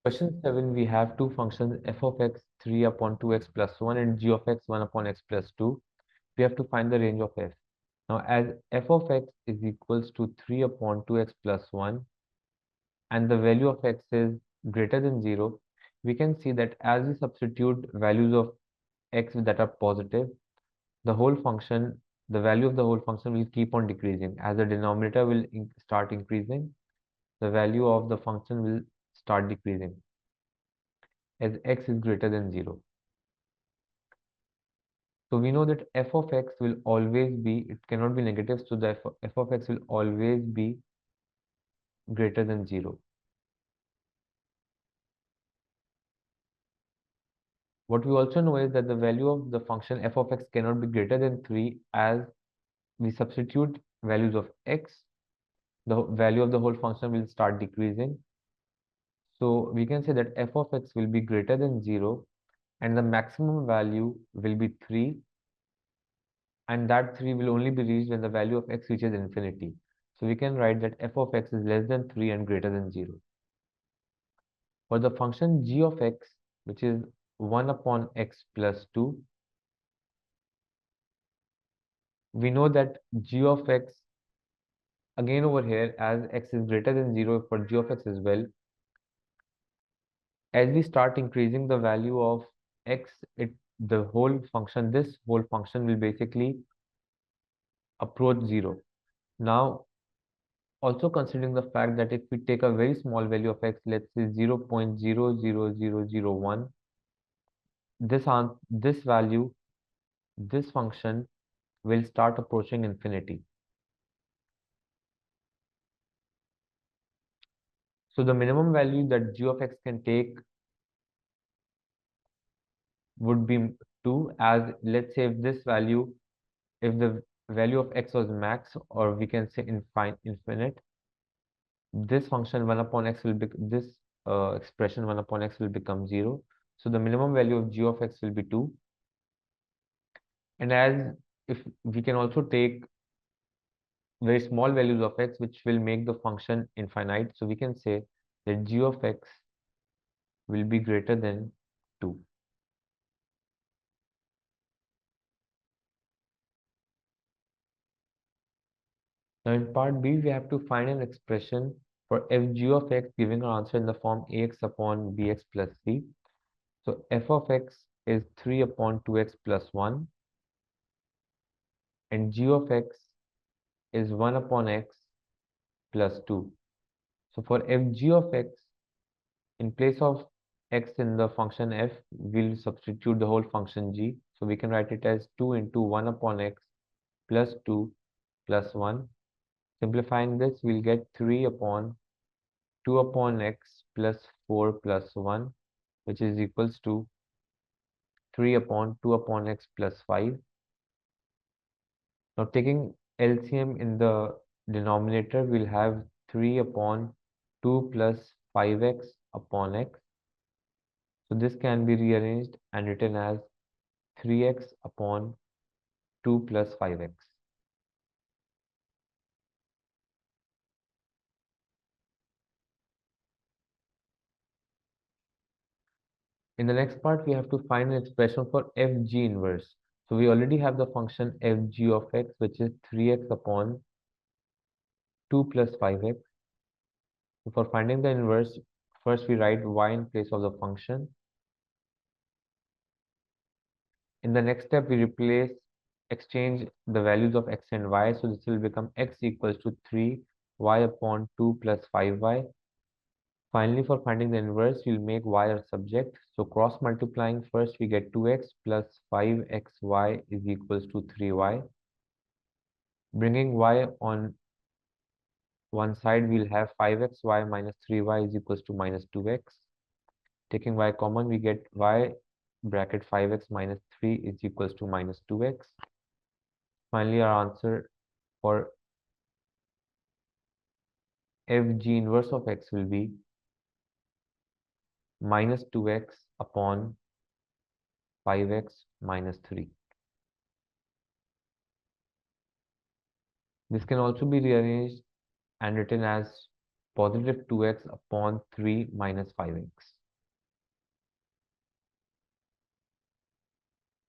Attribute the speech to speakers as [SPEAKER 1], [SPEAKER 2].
[SPEAKER 1] Question 7, we have two functions f of x 3 upon 2x plus 1 and g of x 1 upon x plus 2. We have to find the range of f. Now, as f of x is equals to 3 upon 2x plus 1 and the value of x is greater than 0, we can see that as we substitute values of x that are positive, the whole function, the value of the whole function will keep on decreasing. As the denominator will start increasing, the value of the function will start decreasing as x is greater than 0. So we know that f of x will always be, it cannot be negative, so the f of x will always be greater than 0. What we also know is that the value of the function f of x cannot be greater than 3 as we substitute values of x, the value of the whole function will start decreasing. So we can say that f of x will be greater than 0 and the maximum value will be 3, and that 3 will only be reached when the value of x reaches infinity. So we can write that f of x is less than 3 and greater than 0. For the function g of x, which is 1 upon x plus 2, we know that g of x, again over here, as x is greater than 0 for g of x as well, as we start increasing the value of x, the whole function, this whole function will basically approach 0. Now, also considering the fact that if we take a very small value of x, let's say 0.00001, this value, this function will start approaching infinity. So the minimum value that g of x can take would be 2, as let's say if this value, if the value of x was max, or we can say infinite, this function 1 upon x will be, this expression 1 upon x will become 0. So the minimum value of g of x will be 2. And as if we can also take very small values of x which will make the function infinite, so we can say that g of x will be greater than 2. Now in part B, we have to find an expression for f g of x giving our answer in the form ax upon bx plus c. So f of x is 3 upon 2x plus 1 and g of x is 1 upon x plus 2. So for f g of x, in place of x in the function f, we'll substitute the whole function g. So we can write it as 2 into 1 upon x plus 2 plus 1. Simplifying this, we'll get 3 upon 2 upon x plus 4 plus 1, which is equals to 3 upon 2 upon x plus 5. Now taking LCM in the denominator, we'll have 3 upon 2 plus 5x upon x. So this can be rearranged and written as 3x upon 2 plus 5x. In the next part, we have to find an expression for fg inverse. So we already have the function fg of x, which is 3x upon 2 plus 5x. So for finding the inverse, first we write y in place of the function. In the next step, we exchange the values of x and y. So this will become x equals to 3y upon 2 plus 5y. Finally, for finding the inverse, we'll make y our subject. So cross multiplying, first we get 2x plus 5xy is equals to 3y. Bringing y on one side, we'll have 5xy minus 3y is equals to minus 2x. Taking y common, we get y bracket 5x minus 3 is equals to minus 2x. Finally, our answer for fg inverse of x will be minus 2x upon 5x minus 3. This can also be rearranged and written as positive 2x upon 3 minus 5x.